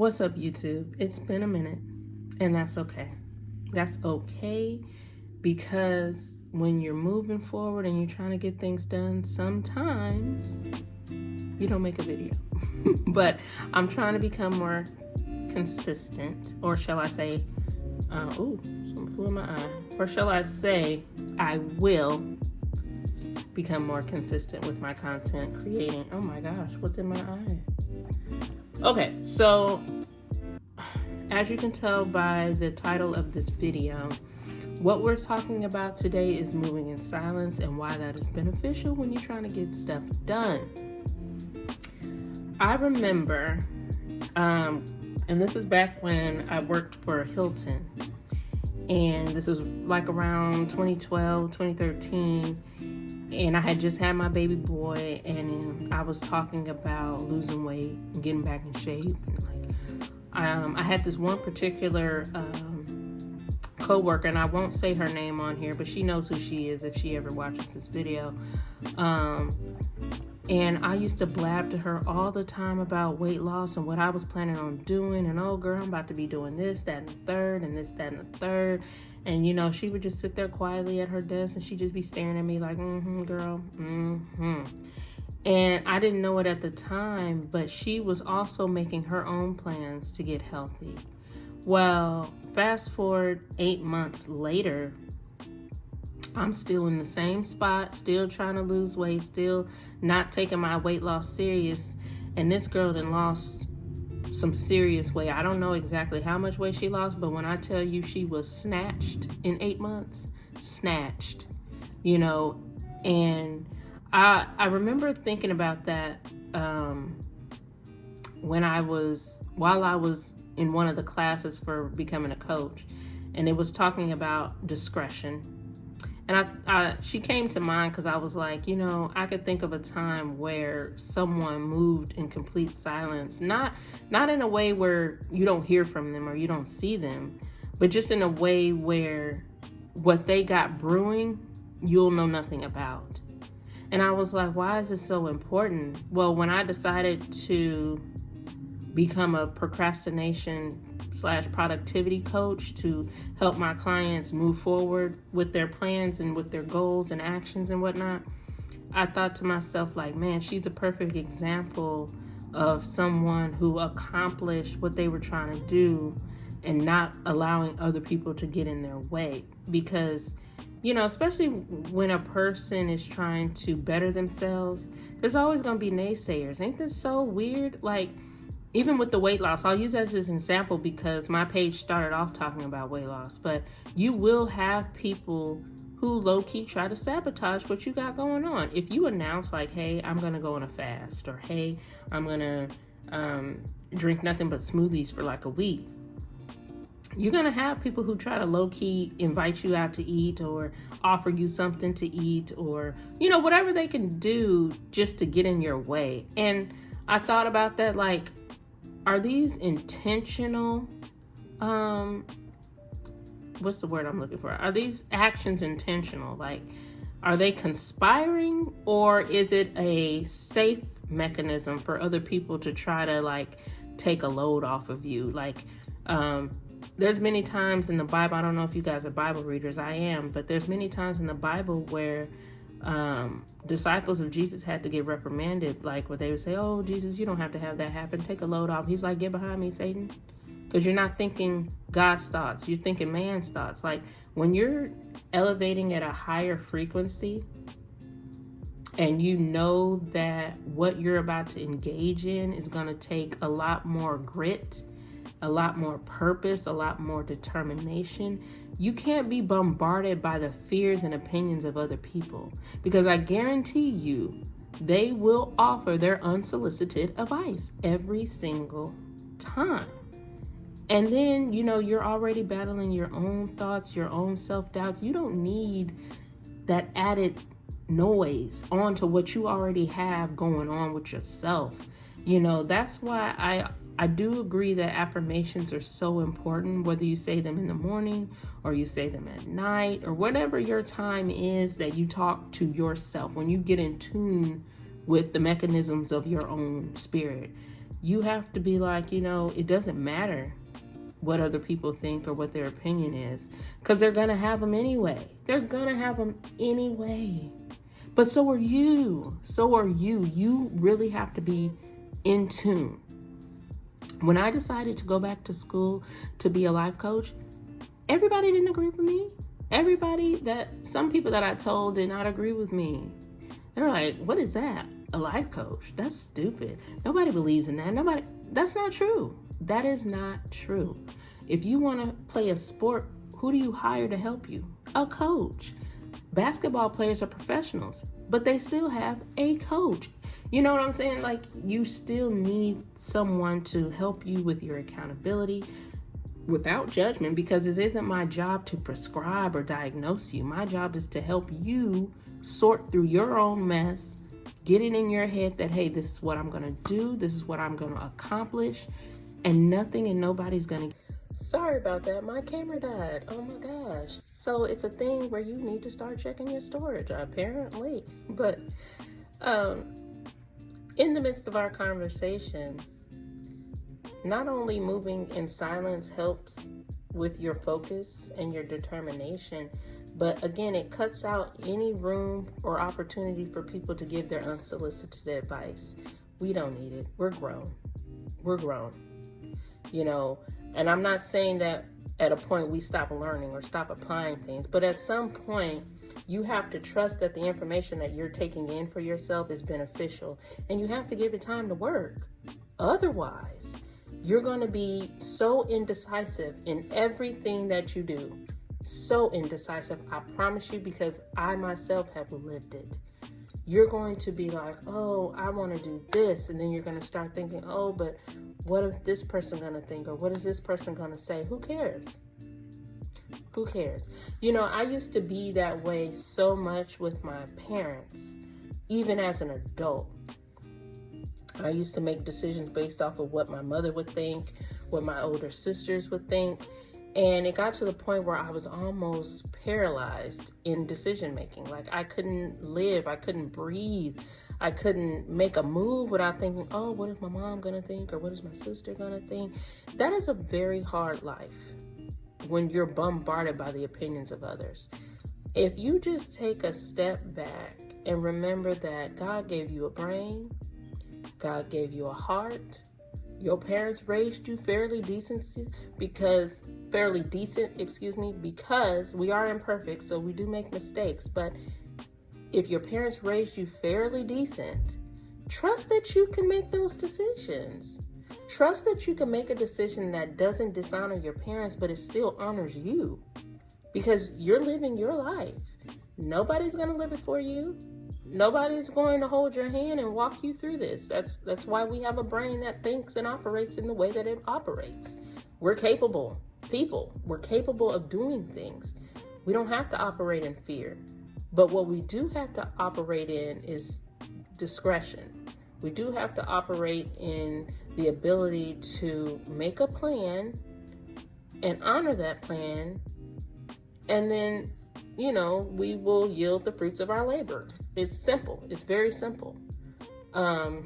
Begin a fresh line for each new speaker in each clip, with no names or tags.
What's up, YouTube? It's been a minute, and that's okay. That's okay because when you're moving forward and you're trying to get things done, sometimes you don't make a video. But I'm trying to become more consistent, or shall I say, something flew in my eye. Or shall I say, I will become more consistent with my content creating. Oh my gosh, what's in my eye? Okay, so as you can tell by the title of this video, what we're talking about today is moving in silence and why that is beneficial when you're trying to get stuff done. I remember, and this is back when I worked for Hilton, and this was like around 2012, 2013, and I had just had my baby boy, and I was talking about losing weight and getting back in shape. And I had this one particular co-worker, and I won't say her name on here, but she knows who she is if she ever watches this video. And I used to blab to her all the time about weight loss and what I was planning on doing. And, oh, girl, I'm about to be doing this, that, and the third, and this, that, and the third. And, you know, she would just sit there quietly at her desk, and she'd just be staring at me like, girl, And I didn't know it at the time, but she was also making her own plans to get healthy. Well, fast forward 8 months later, I'm still in the same spot, still trying to lose weight, still not taking my weight loss serious. And this girl done lost some serious weight. I don't know exactly how much weight she lost, but when I tell you she was snatched in 8 months, snatched, you know. And I remember thinking about that while I was in one of the classes for becoming a coach, and it was talking about discretion. And she came to mind because I was like, you know, I could think of a time where someone moved in complete silence, not in a way where you don't hear from them or you don't see them, but just in a way where what they got brewing, you'll know nothing about. And I was like, why is this so important? Well, when I decided to become a procrastination/productivity coach to help my clients move forward with their plans and with their goals and actions and whatnot, I thought to myself, like, man, she's a perfect example of someone who accomplished what they were trying to do and not allowing other people to get in their way. Because, you know, especially when a person is trying to better themselves, there's always going to be naysayers. Ain't this so weird? Like, even with the weight loss, I'll use that as an example because my page started off talking about weight loss, but you will have people who low-key try to sabotage what you got going on. If you announce like, hey, I'm going to go on a fast, or hey, I'm going to drink nothing but smoothies for like a week, you're going to have people who try to low-key invite you out to eat or offer you something to eat, or, you know, whatever they can do just to get in your way. And I thought about that, like, are these intentional, what's the word I'm looking for? Are these actions intentional? Like, are they conspiring, or is it a safe mechanism for other people to try to, like, take a load off of you? Like, there's many times in the Bible, I don't know if you guys are Bible readers, I am, but there's many times in the Bible where disciples of Jesus had to get reprimanded, like where they would say, oh, Jesus, you don't have to have that happen. Take a load off. He's like, get behind me, Satan. Because you're not thinking God's thoughts. You're thinking man's thoughts. Like, when you're elevating at a higher frequency and you know that what you're about to engage in is going to take a lot more grit, a lot more purpose, a lot more determination, you can't be bombarded by the fears and opinions of other people, because I guarantee you they will offer their unsolicited advice every single time. And then, you know, you're already battling your own thoughts, your own self-doubts. You don't need that added noise onto what you already have going on with yourself. You know, that's why I do agree that affirmations are so important, whether you say them in the morning or you say them at night or whatever your time is that you talk to yourself, when you get in tune with the mechanisms of your own spirit. You have to be like, it doesn't matter what other people think or what their opinion is, because they're going to have them anyway. They're going to have them anyway. But so are you. So are you. You really have to be in tune. When I decided to go back to school to be a life coach, everybody didn't agree with me. Some people that I told did not agree with me. They're like, what is that? A life coach? That's stupid. Nobody believes in that. That's not true. That is not true. If you want to play a sport, who do you hire to help you? A coach. Basketball players are professionals, but they still have a coach. You know what I'm saying? Like, you still need someone to help you with your accountability without judgment, because it isn't my job to prescribe or diagnose you. My job is to help you sort through your own mess, get it in your head that, hey, this is what I'm going to do. This is what I'm going to accomplish. And nothing and nobody's going to... Sorry about that. My camera died. Oh my gosh. So it's a thing where you need to start checking your storage, apparently. But in the midst of our conversation, not only moving in silence helps with your focus and your determination, but again, it cuts out any room or opportunity for people to give their unsolicited advice. We don't need it. We're grown. We're grown. And I'm not saying that at a point we stop learning or stop applying things, but at some point you have to trust that the information that you're taking in for yourself is beneficial, and you have to give it time to work. Otherwise, you're going to be so indecisive in everything that you do. So indecisive, I promise you, because I myself have lived it. You're going to be like, oh, I want to do this. And then you're going to start thinking, oh, but what is this person going to think? Or what is this person going to say? Who cares? Who cares? I used to be that way so much with my parents, even as an adult. I used to make decisions based off of what my mother would think, what my older sisters would think. And it got to the point where I was almost paralyzed in decision making. Like, I couldn't live, I couldn't breathe, I couldn't make a move without thinking, oh, what is my mom gonna think? Or what is my sister gonna think? That is a very hard life when you're bombarded by the opinions of others. If you just take a step back and remember that God gave you a brain, God gave you a heart. Your parents raised you fairly decent, because we are imperfect, so we do make mistakes. But if your parents raised you fairly decent, trust that you can make those decisions. Trust that you can make a decision that doesn't dishonor your parents, but it still honors you, because you're living your life. Nobody's going to live it for you. Nobody's going to hold your hand and walk you through this. That's why we have a brain that thinks and operates in the way that it operates. We're capable people. We're capable of doing things. We don't have to operate in fear. But what we do have to operate in is discretion. We do have to operate in the ability to make a plan and honor that plan, and then we will yield the fruits of our labor. It's simple. It's very simple. But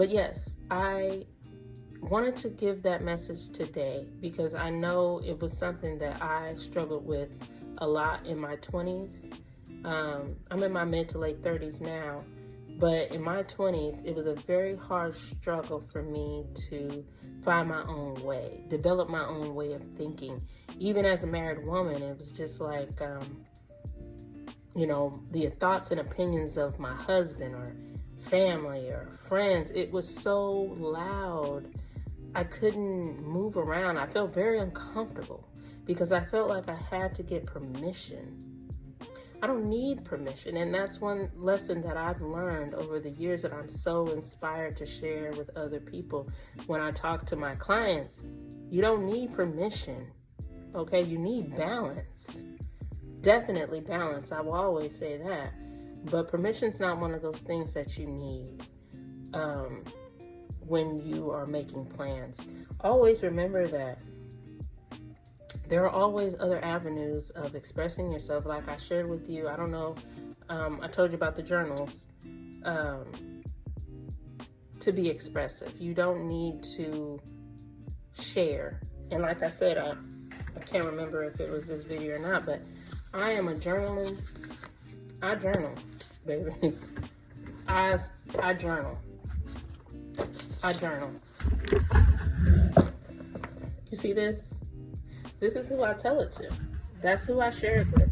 yes, I wanted to give that message today because I know it was something that I struggled with a lot in my 20s. I'm in my mid to late 30s now, but in my 20s, it was a very hard struggle for me to find my own way, develop my own way of thinking. Even as a married woman, it was just like, the thoughts and opinions of my husband or family or friends, it was so loud. I couldn't move around. I felt very uncomfortable because I felt like I had to get permission. I don't need permission. And that's one lesson that I've learned over the years that I'm so inspired to share with other people. When I talk to my clients, you don't need permission. Okay, you need balance. Definitely balance. I will always say that. But permission's not one of those things that you need when you are making plans. Always remember that there are always other avenues of expressing yourself. Like I shared with you, I don't know, I told you about the journals. to be expressive. You don't need to share. And like I said, I can't remember if it was this video or not, but I am a journaling. I journal, baby. I journal. I journal. You see this? This is who I tell it to. That's who I share it with.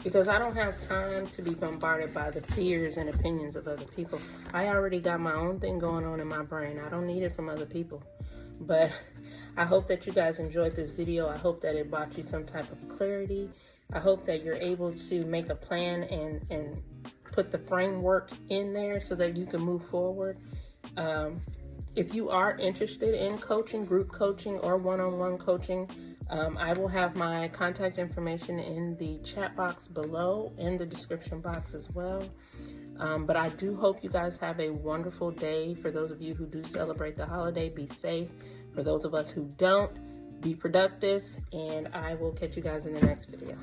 Because I don't have time to be bombarded by the fears and opinions of other people. I already got my own thing going on in my brain. I don't need it from other people. But I hope that you guys enjoyed this video. I hope that it brought you some type of clarity. I hope that you're able to make a plan and put the framework in there so that you can move forward. If you are interested in coaching, group coaching, or one-on-one coaching, I will have my contact information in the chat box below, in the description box as well. But I do hope you guys have a wonderful day. For those of you who do celebrate the holiday, be safe. For those of us who don't, be productive. And I will catch you guys in the next video.